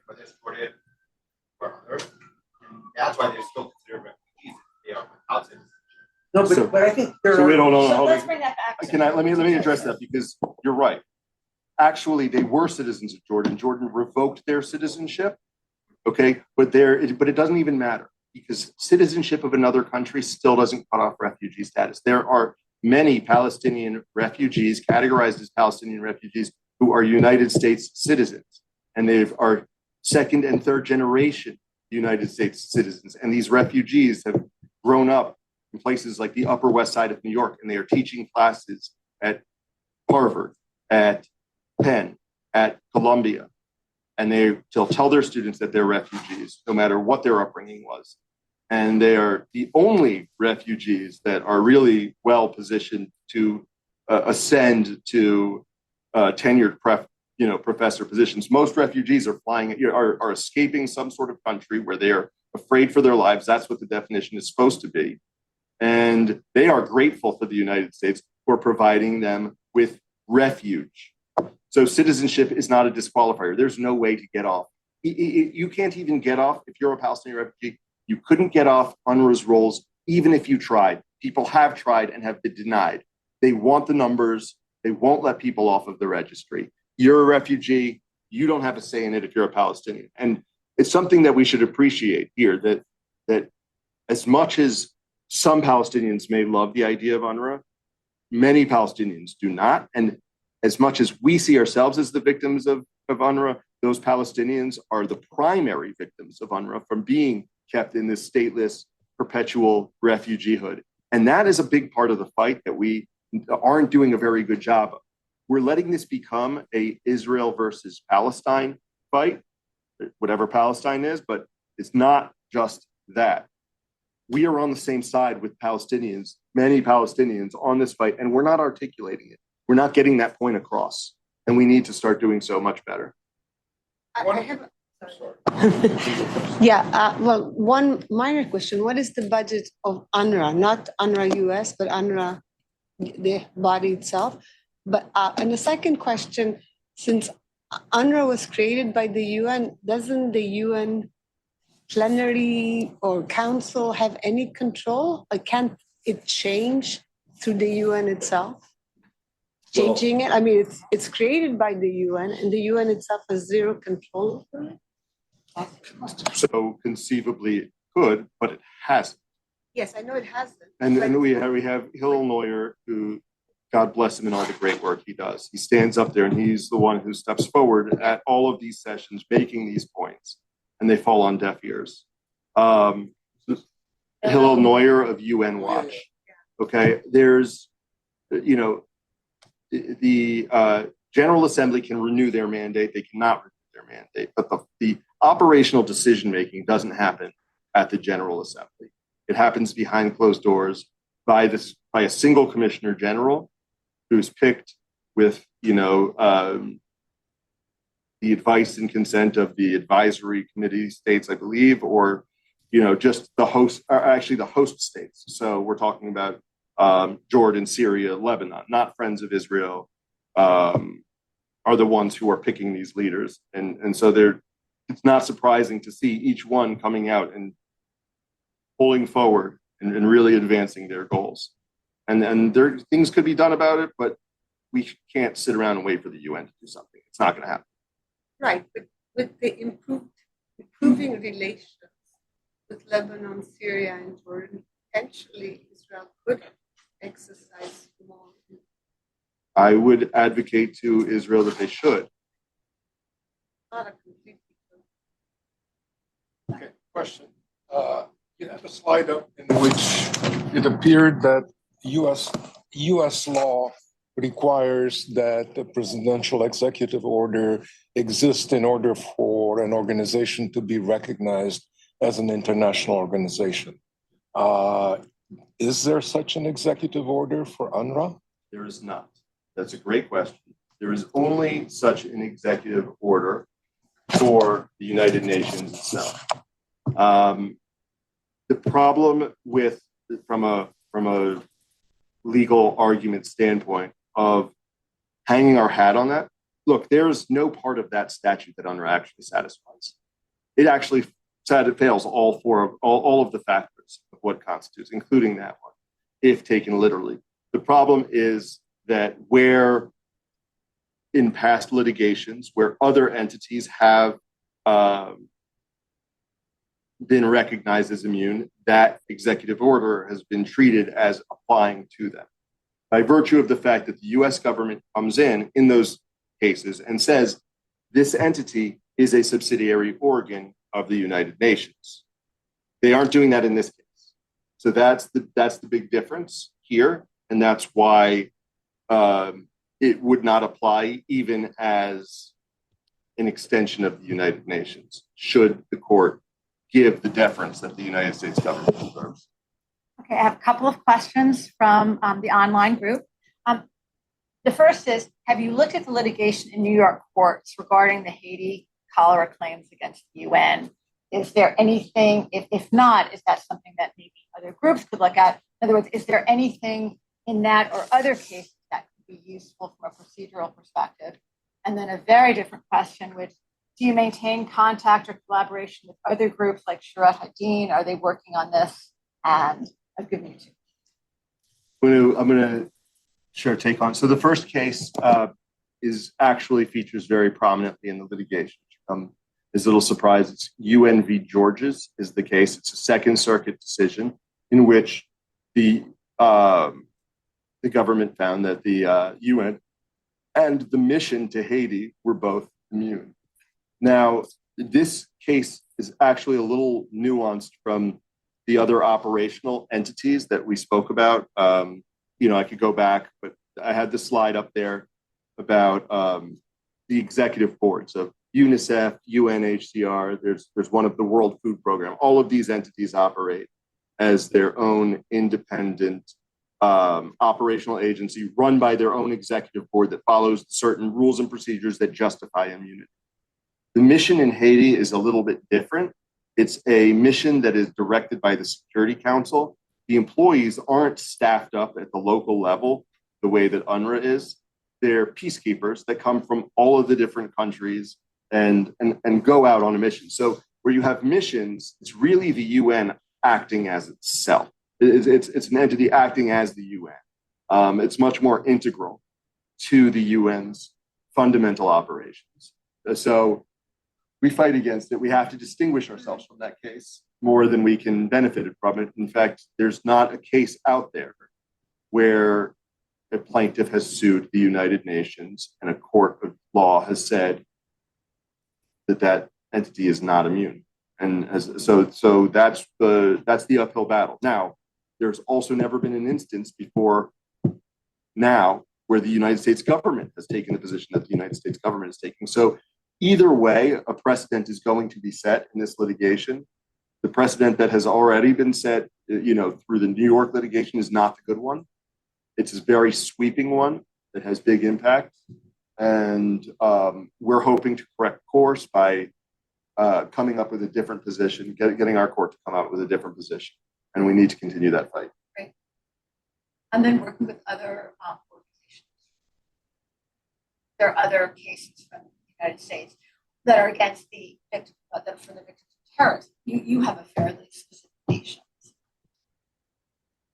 But they're supported or other, and that's why they're still considered refugees. They are without citizenship. No, but I think there are. Wait, hold on. Let's bring that back. Let me address that, because you're right. Actually, they were citizens of Jordan. Jordan revoked their citizenship. Okay, but it doesn't even matter, because citizenship of another country still doesn't cut off refugee status. There are many Palestinian refugees, categorized as Palestinian refugees, who are United States citizens. And they are second and third generation United States citizens. And these refugees have grown up in places like the Upper West Side of New York, and they are teaching classes at Harvard, at Penn, at Columbia. And they'll tell their students that they're refugees, no matter what their upbringing was. And they are the only refugees that are really well positioned to ascend to tenured professor positions. Most refugees are are escaping some sort of country where they are afraid for their lives. That's what the definition is supposed to be. And they are grateful for the United States for providing them with refuge. So citizenship is not a disqualifier. There's no way to get off. You can't even get off if you're a Palestinian refugee. You couldn't get off UNRWA's rolls even if you tried. People have tried and have been denied. They want the numbers. They won't let people off of the registry. You're a refugee. You don't have a say in it if you're a Palestinian. And it's something that we should appreciate here, that as much as some Palestinians may love the idea of UNRWA, many Palestinians do not. And as much as we see ourselves as the victims of UNRWA, those Palestinians are the primary victims of UNRWA from being kept in this stateless, perpetual refugeehood. And that is a big part of the fight that we aren't doing a very good job of. We're letting this become a Israel versus Palestine fight, whatever Palestine is, but it's not just that. We are on the same side with Palestinians, many Palestinians on this fight, and we're not articulating it. We're not getting that point across, and we need to start doing so much better. I have. Yeah, well, one minor question. What is the budget of UNRWA? Not UNRWA US, but UNRWA, the body itself. But and the second question, since UNRWA was created by the UN, doesn't the UN plenary or council have any control? Like, can't it change through the UN itself? Changing it? I mean, it's created by the UN, and the UN itself has zero control over it. So conceivably it could, but it hasn't. Yes, I know it hasn't. And we have Hillel Neuer, who, God bless him and all the great work he does. He stands up there and he's the one who steps forward at all of these sessions, making these points, and they fall on deaf ears. Hillel Neuer of UN Watch. Okay, there's, the General Assembly can renew their mandate. They cannot renew their mandate, but the operational decision-making doesn't happen at the General Assembly. It happens behind closed doors by a single Commissioner General who's picked with, the advice and consent of the advisory committee states, I believe, or, just the host, or actually the host states. So we're talking about Jordan, Syria, Lebanon, not friends of Israel, are the ones who are picking these leaders. And so it's not surprising to see each one coming out and pulling forward and really advancing their goals. And there things could be done about it, but we can't sit around and wait for the UN to do something. It's not going to happen. Right, but with the improving relations with Lebanon, Syria, and Jordan, potentially Israel could exercise more. I would advocate to Israel that they should. Not a complete. Okay, question. You have a slide up in which it appeared that U.S. law requires that the presidential executive order exist in order for an organization to be recognized as an international organization. Is there such an executive order for UNRWA? There is not. That's a great question. There is only such an executive order for the United Nations itself. The problem with, from a legal argument standpoint of hanging our hat on that, look, there's no part of that statute that UNRWA actually satisfies. It actually fails all of the factors of what constitutes, including that one, if taken literally. The problem is that where in past litigations, where other entities have been recognized as immune, that executive order has been treated as applying to them. by virtue of the fact that the US government comes in those cases and says, this entity is a subsidiary organ of the United Nations. They aren't doing that in this case. So that's the big difference here. And that's why it would not apply even as an extension of the United Nations, should the court give the deference that the United States government deserves. Okay, I have a couple of questions from the online group. The first is, have you looked at the litigation in New York courts regarding the Haiti cholera claims against the UN? Is there anything, if not, is that something that maybe other groups could look at? In other words, is there anything in that or other cases that could be useful from a procedural perspective? And then a very different question, which, do you maintain contact or collaboration with other groups like Shurat Hadin? Are they working on this? And I've given you two. I'm going to share a take on. So the first case is actually features very prominently in the litigation. Is a little surprise. It's UN v. Georges is the case. It's a Second Circuit decision in which the government found that the UN and the mission to Haiti were both immune. Now, this case is actually a little nuanced from the other operational entities that we spoke about. I could go back, but I had the slide up there about the executive boards of UNICEF, UNHCR. There's one of the World Food Program. All of these entities operate as their own independent operational agency run by their own executive board that follows certain rules and procedures that justify immunity. The mission in Haiti is a little bit different. It's a mission that is directed by the Security Council. The employees aren't staffed up at the local level the way that UNRWA is. They're peacekeepers that come from all of the different countries and go out on a mission. So where you have missions, it's really the UN acting as itself. It's an entity acting as the UN. It's much more integral to the UN's fundamental operations. So we fight against it. We have to distinguish ourselves from that case more than we can benefit from it. In fact, there's not a case out there where a plaintiff has sued the United Nations and a court of law has said that that entity is not immune. And so that's the uphill battle. Now, there's also never been an instance before now where the United States government has taken the position that the United States government is taking. So either way, a precedent is going to be set in this litigation. The precedent that has already been set, through the New York litigation is not the good one. It's a very sweeping one that has big impact. And we're hoping to correct course by coming up with a different position, getting our court to come out with a different position. And we need to continue that fight. Great. And then working with other organizations. There are other cases from the United States that are against the victims, for the victims of terrorism. You have a fairly specific nation.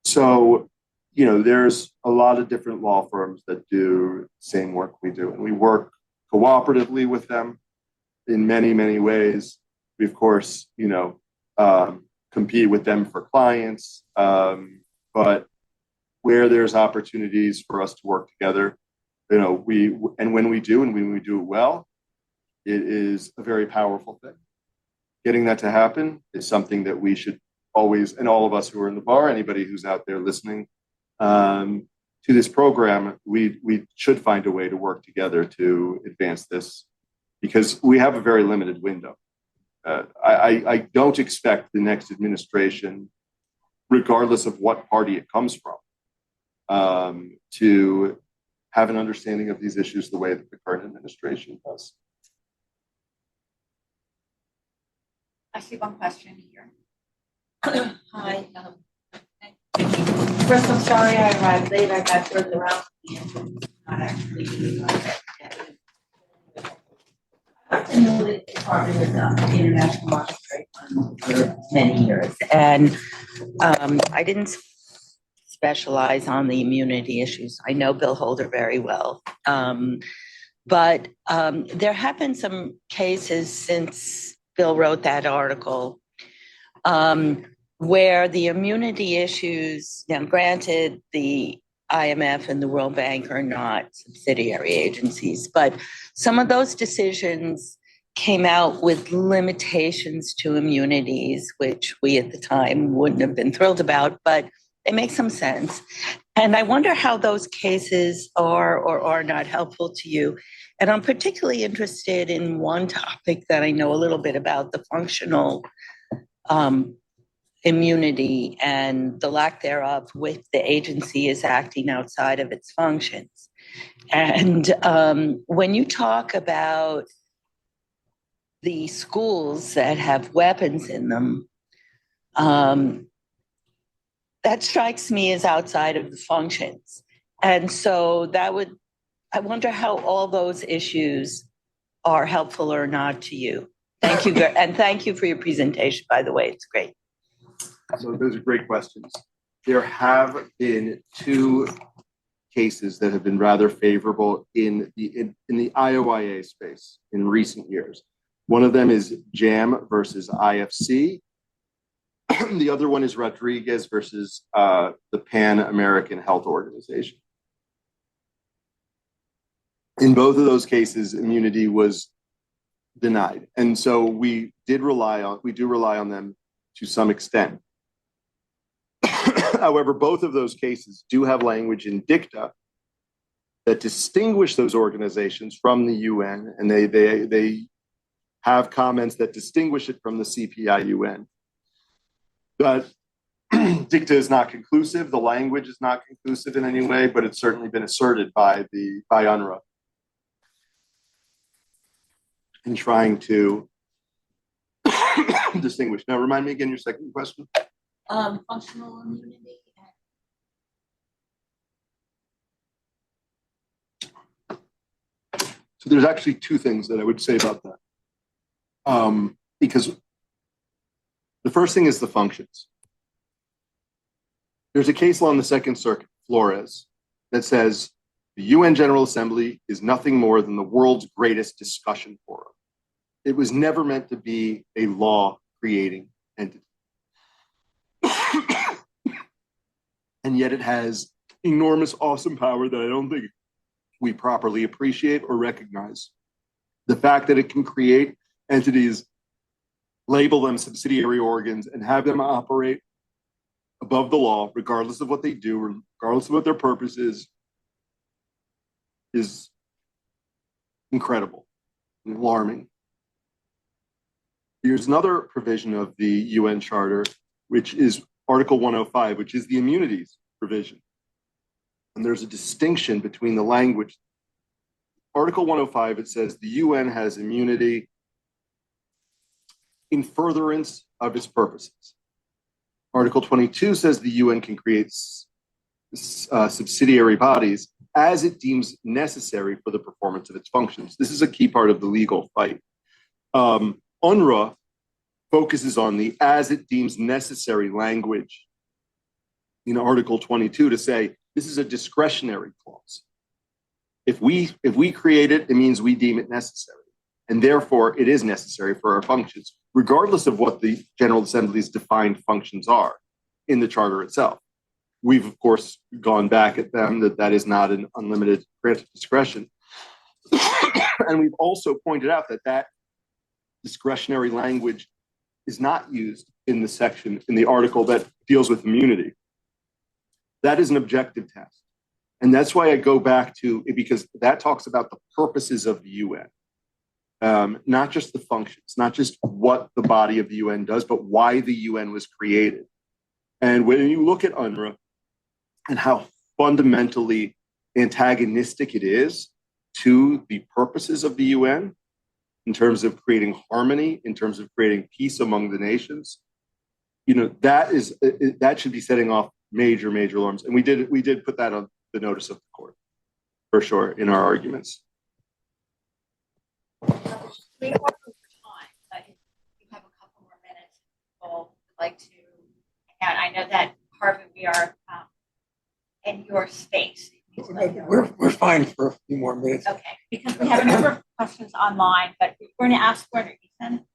So, there's a lot of different law firms that do the same work we do, and we work cooperatively with them in many, many ways. We, of course, compete with them for clients, but where there's opportunities for us to work together, when we do it well, it is a very powerful thing. Getting that to happen is something that we should always, and all of us who are in the bar, anybody who's out there listening to this program, we should find a way to work together to advance this, because we have a very limited window. I don't expect the next administration, regardless of what party it comes from, to have an understanding of these issues the way that the current administration does. I see one question here. Hi. First, I'm sorry I arrived late. I got further out. Not actually. I've been in the Department of International Market Trade Fund for many years, and I didn't specialize on the immunity issues. I know Bill Holder very well, but there have been some cases since Bill wrote that article where the immunity issues, now granted, the IMF and the World Bank are not subsidiary agencies, but some of those decisions came out with limitations to immunities, which we at the time wouldn't have been thrilled about, but they make some sense. And I wonder how those cases are or are not helpful to you. And I'm particularly interested in one topic that I know a little bit about, the functional immunity and the lack thereof with the agency is acting outside of its functions. And when you talk about the schools that have weapons in them, that strikes me as outside of the functions. And so I wonder how all those issues are helpful or not to you. Thank you. And thank you for your presentation, by the way, it's great. So those are great questions. There have been two cases that have been rather favorable in the IOIA space in recent years. One of them is JAM versus IFC. The other one is Rodriguez versus the Pan American Health Organization. In both of those cases, immunity was denied. And so we do rely on them to some extent. However, both of those cases do have language in dicta that distinguish those organizations from the UN, and they have comments that distinguish it from the CPI-UN. But dicta is not conclusive. The language is not conclusive in any way, but it's certainly been asserted by UNRWA in trying to distinguish. Now, remind me again your second question. Functional immunity. So there's actually two things that I would say about that. Because the first thing is the functions. There's a case law in the Second Circuit, Flores, that says the UN General Assembly is nothing more than the world's greatest discussion forum. It was never meant to be a law-creating entity. And yet it has enormous, awesome power that I don't think we properly appreciate or recognize. The fact that it can create entities, label them subsidiary organs, and have them operate above the law, regardless of what they do, regardless of what their purpose is incredible and alarming. Here's another provision of the UN Charter, which is Article 105, which is the immunities provision. And there's a distinction between the language. Article 105, it says the UN has immunity in furtherance of its purposes. Article 22 says the UN can create subsidiary bodies as it deems necessary for the performance of its functions. This is a key part of the legal fight. UNRWA focuses on the as it deems necessary language in Article 22 to say this is a discretionary clause. If we create it, it means we deem it necessary. And therefore, it is necessary for our functions, regardless of what the General Assembly's defined functions are in the Charter itself. We've, of course, gone back at them that is not an unlimited grant of discretion. And we've also pointed out that discretionary language is not used in the section, in the article that deals with immunity. That is an objective test. And that's why I go back to it, because that talks about the purposes of the UN. Not just the functions, not just what the body of the UN does, but why the UN was created. And when you look at UNRWA and how fundamentally antagonistic it is to the purposes of the UN, in terms of creating harmony, in terms of creating peace among the nations, that should be setting off major alarms. And we did put that on the notice of the court, for sure, in our arguments. We are over time, but if you have a couple more minutes, people would like to, and I know that Harvey, we are in your space. We're fine for a few more minutes. Okay, because we have a number of questions online, but we're going to ask whether Ethan.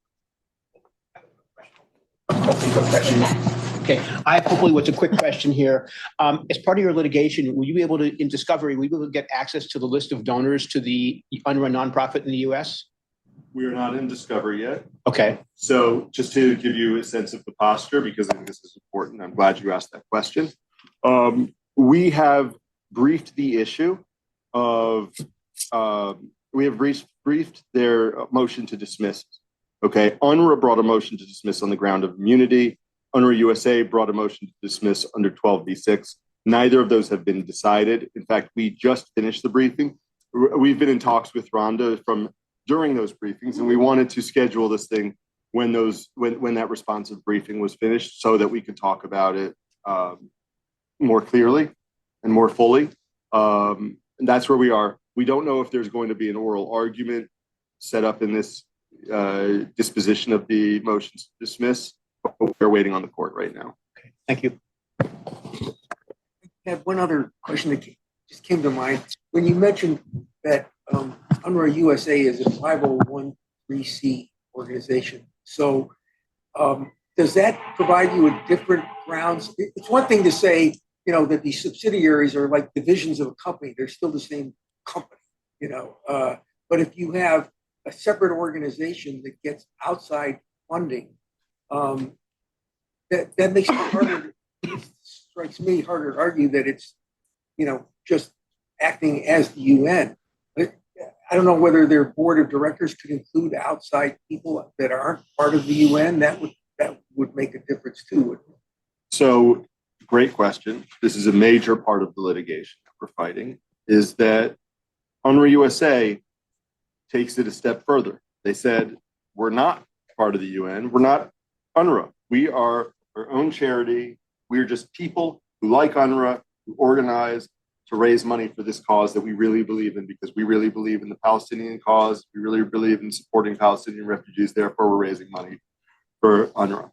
Okay, I have hopefully what's a quick question here. As part of your litigation, will you be able to, in discovery, will you be able to get access to the list of donors to the UNRWA nonprofit in the US? We are not in discovery yet. Okay. So just to give you a sense of the posture, because I think this is important, I'm glad you asked that question. We have briefed the issue of, we have briefed their motion to dismiss. Okay, UNRWA brought a motion to dismiss on the ground of immunity. UNRWA USA brought a motion to dismiss under 12b6. Neither of those have been decided. In fact, we just finished the briefing. We've been in talks with Rhonda during those briefings, and we wanted to schedule this thing when that responsive briefing was finished so that we could talk about it more clearly and more fully. And that's where we are. We don't know if there's going to be an oral argument set up in this disposition of the motions to dismiss, but we're waiting on the court right now. Okay, thank you. I have one other question that just came to mind. When you mentioned that UNRWA USA is a 501(c) organization, so does that provide you with different grounds? It's one thing to say, that these subsidiaries are like divisions of a company. They're still the same company, but if you have a separate organization that gets outside funding, that makes it harder. It strikes me harder to argue that it's, just acting as the UN. I don't know whether their board of directors could include outside people that aren't part of the UN. That would make a difference too, wouldn't it? So, great question. This is a major part of the litigation that we're fighting, is that UNRWA USA takes it a step further. They said, we're not part of the UN. We're not UNRWA. We are our own charity. We're just people who like UNRWA, who organize to raise money for this cause that we really believe in, because we really believe in the Palestinian cause. We really believe in supporting Palestinian refugees. Therefore, we're raising money for UNRWA.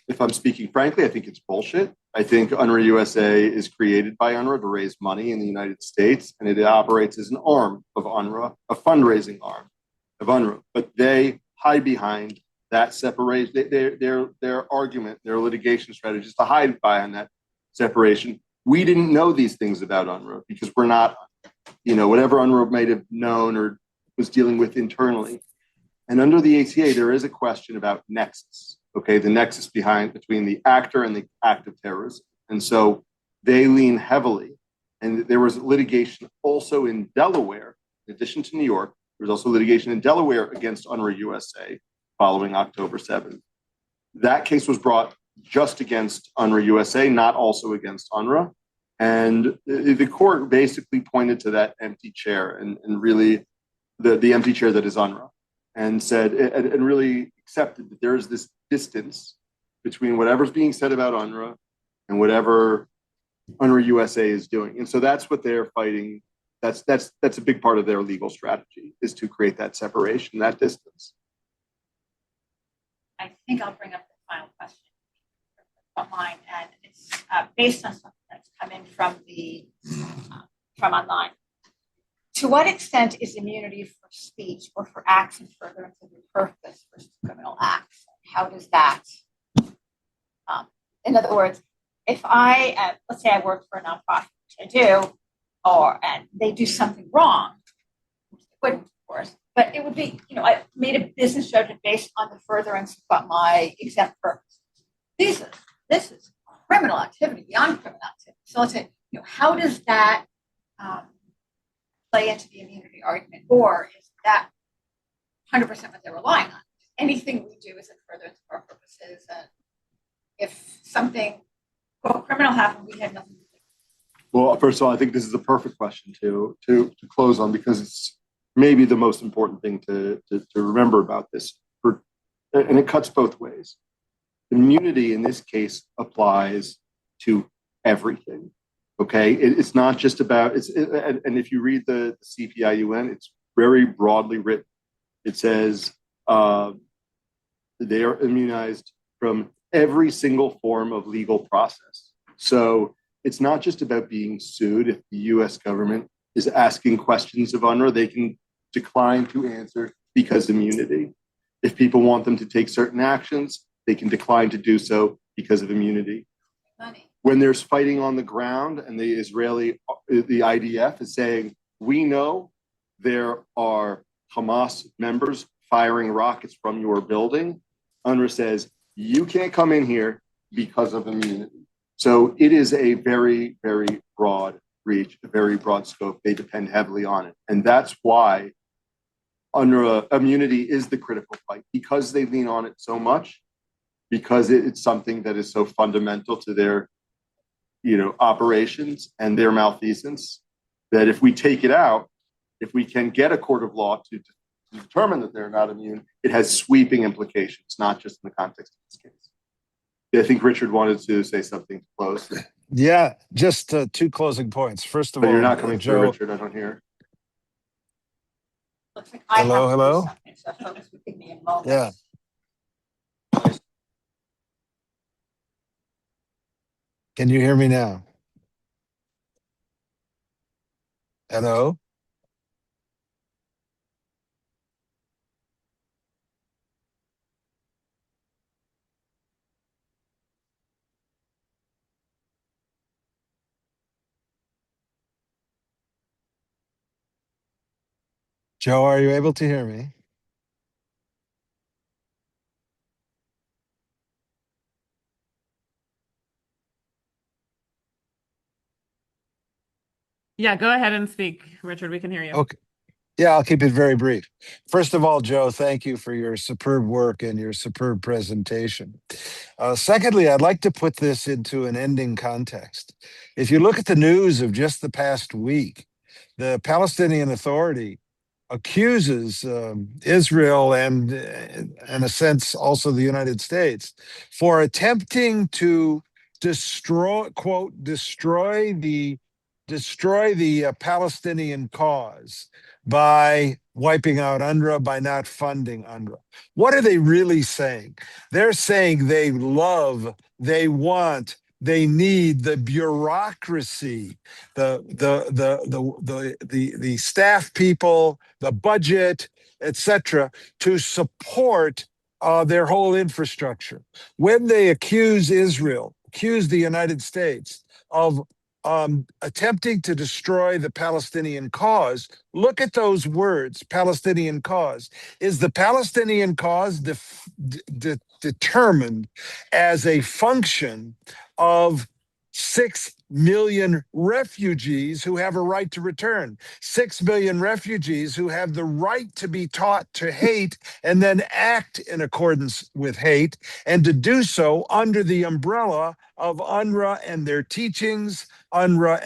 If I'm speaking frankly, I think it's bullshit. I think UNRWA USA is created by UNRWA to raise money in the United States, and it operates as an arm of UNRWA, a fundraising arm of UNRWA. But they hide behind that separation. Their argument, their litigation strategy is to hide behind that separation. We didn't know these things about UNRWA because we're not, whatever UNRWA might have known or was dealing with internally. And under the ACA, there is a question about nexus. Okay, the nexus between the actor and the act of terrorism. And so they lean heavily. And there was litigation also in Delaware, in addition to New York. There was also litigation in Delaware against UNRWA USA following October 7th. That case was brought just against UNRWA USA, not also against UNRWA. And the court basically pointed to that empty chair and really the empty chair that is UNRWA, and said, and really accepted that there is this distance between whatever's being said about UNRWA and whatever UNRWA USA is doing. And so that's what they're fighting. That's a big part of their legal strategy, is to create that separation, that distance. I think I'll bring up the final question online, and it's based on something that's come in from online. To what extent is immunity for speech or for acts in furtherance of your purpose versus criminal acts? How does that, in other words, if I, let's say I work for a nonprofit, which I do, and they do something wrong, which they wouldn't, of course, but it would be, I made a business judgment based on the furtherance of my exempt purpose. This is criminal activity beyond criminal activity. So let's say, how does that play into the immunity argument, or is that 100% what they're relying on? Anything we do is in furtherance of our purposes, and if something criminal happened, we had nothing to do. Well, first of all, I think this is a perfect question to close on, because it's maybe the most important thing to remember about this, and it cuts both ways. Immunity in this case applies to everything. Okay, it's not just about and if you read the CPIUN, it's very broadly written. It says they are immunized from every single form of legal process. So it's not just about being sued. If the U.S. government is asking questions of UNRWA, they can decline to answer because immunity. If people want them to take certain actions, they can decline to do so because of immunity. Money. When there's fighting on the ground and the IDF is saying, we know there are Hamas members firing rockets from your building, UNRWA says, you can't come in here because of immunity. So it is a very, very broad reach, a very broad scope. They depend heavily on it. And that's why UNRWA immunity is the critical fight, because they lean on it so much, because it's something that is so fundamental to their operations and their malfeasance, that if we take it out, if we can get a court of law to determine that they're not immune, it has sweeping implications, not just in the context of this case. I think Richard wanted to say something to close. Yeah, just two closing points. First of But all, you're not coming through, Joe. Richard. I don't hear. Looks like I Hello, have to do hello? something, so folks would give me a moment. Yeah. Can you hear me now? Hello? Joe, are you able to hear me? Yeah, go ahead and speak, Richard. We can hear you. Okay. Yeah, I'll keep it very brief. First of all, Joe, thank you for your superb work and your superb presentation. Secondly, I'd like to put this into an ending context. If you look at the news of just the past week, the Palestinian Authority accuses Israel and, in a sense, also the United States for attempting to destroy the Palestinian cause by wiping out UNRWA, by not funding UNRWA. What are they really saying? They're saying they love, they want, they need the bureaucracy, the staff people, the budget, etc., to support their whole infrastructure. When they accuse Israel, accuse the United States of attempting to destroy the Palestinian cause, look at those words, Palestinian cause. Is the Palestinian cause determined as a function of 6 million refugees who have a right to return, 6 million refugees who have the right to be taught to hate and then act in accordance with hate, and to do so under the umbrella of UNRWA and their teachings, UNRWA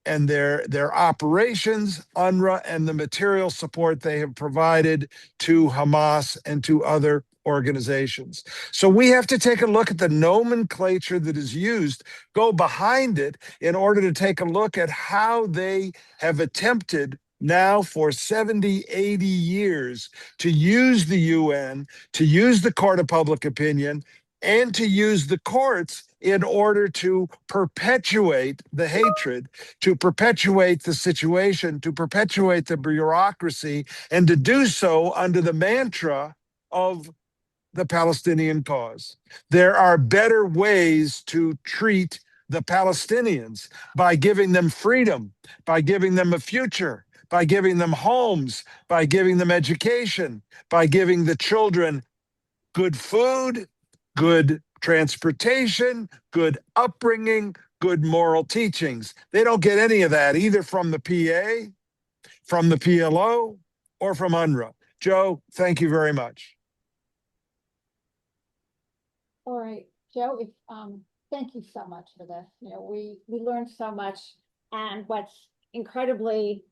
and their operations, UNRWA and the material support they have provided to Hamas and to other organizations. So we have to take a look at the nomenclature that is used, go behind it in order to take a look at how they have attempted now for 70, 80 years to use the UN, to use the Court of Public Opinion, and to use the courts in order to perpetuate the hatred, to perpetuate the situation, to perpetuate the bureaucracy, and to do so under the mantra of the Palestinian cause. There are better ways to treat the Palestinians by giving them freedom, by giving them a future, by giving them homes, by giving them education, by giving the children good food, good transportation, good upbringing, good moral teachings. They don't get any of that either from the PA, from the PLO, or from UNRWA. Joe, thank you very much. All right, Joe, thank you so much for this. We learned so much, and what's incredibly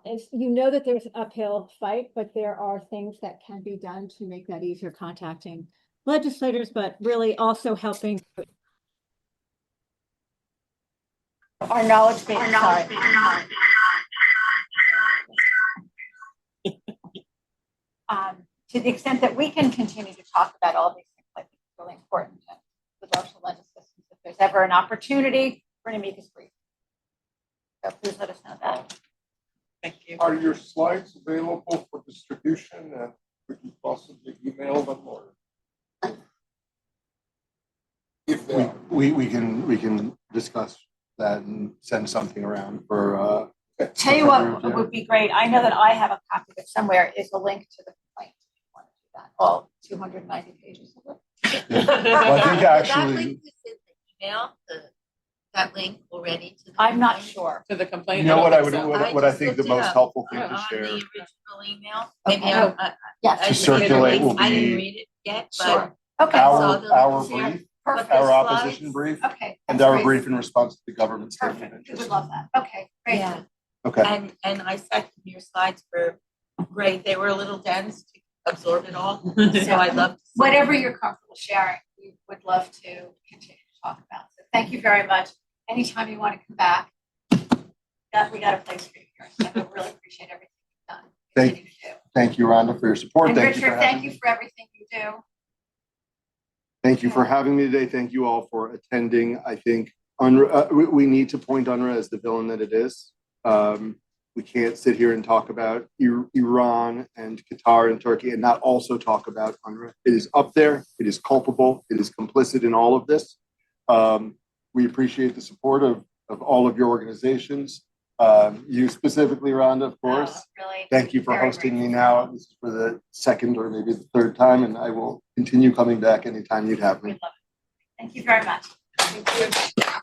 is that there's an uphill fight, but there are things that can be done to make that easier, contacting legislators, but really also helping Our knowledge base. To the extent that we can continue to talk about all these things, I think it's really important. And with social legislation, if there's ever an opportunity, we're going to make this brief. So please let us know that. Thank you. Are your slides available for distribution? Could you possibly email them or? If they are. We can discuss that and send something around for, Tell you what would be great, I know that I have a copy of it somewhere, is a link to the complaint. If you want to do that, all 290 pages of it. Well, I think That actually, link is in the email, that link already to the. I'm not complaint? sure. To the complaint. you know what I don't would, think so. what I just think the looked it most up. helpful thing to On share. the original email, Okay. maybe Yes. I To didn't circulate read it. will I didn't be read it yet, Sure. but Okay. saw the Our links here. brief, Perfect. our Slides. opposition brief, Okay. and that's our great. brief in response to the government statement. of Perfect. We interest. would love that. Okay, great. Yeah. Okay, And I second your slides were great. They were a little dense to absorb it all. So I love. Whatever you're comfortable sharing, we would love to continue to talk about. So thank you very much. Anytime you want to come back, we got a place for you here. So I really appreciate everything you've done. Continue to do. thank you, Rhonda, for your support. And Thank you for Richard, having thank you me. for everything you do. Thank you for having me today. Thank you all for attending. I think UNRWA, we need to point UNRWA as the villain that it is. We can't sit here and talk about Iran and Qatar and Turkey and not also talk about UNRWA. It is up there. It is culpable. It is complicit in all of this. We appreciate the support of all of your organizations. You specifically, Rhonda, of course. Really. Thank you for Very hosting me grateful. now. This is for the second or maybe the third time, and I will continue coming back anytime you'd have We me. love it. Thank you very much. Thank you.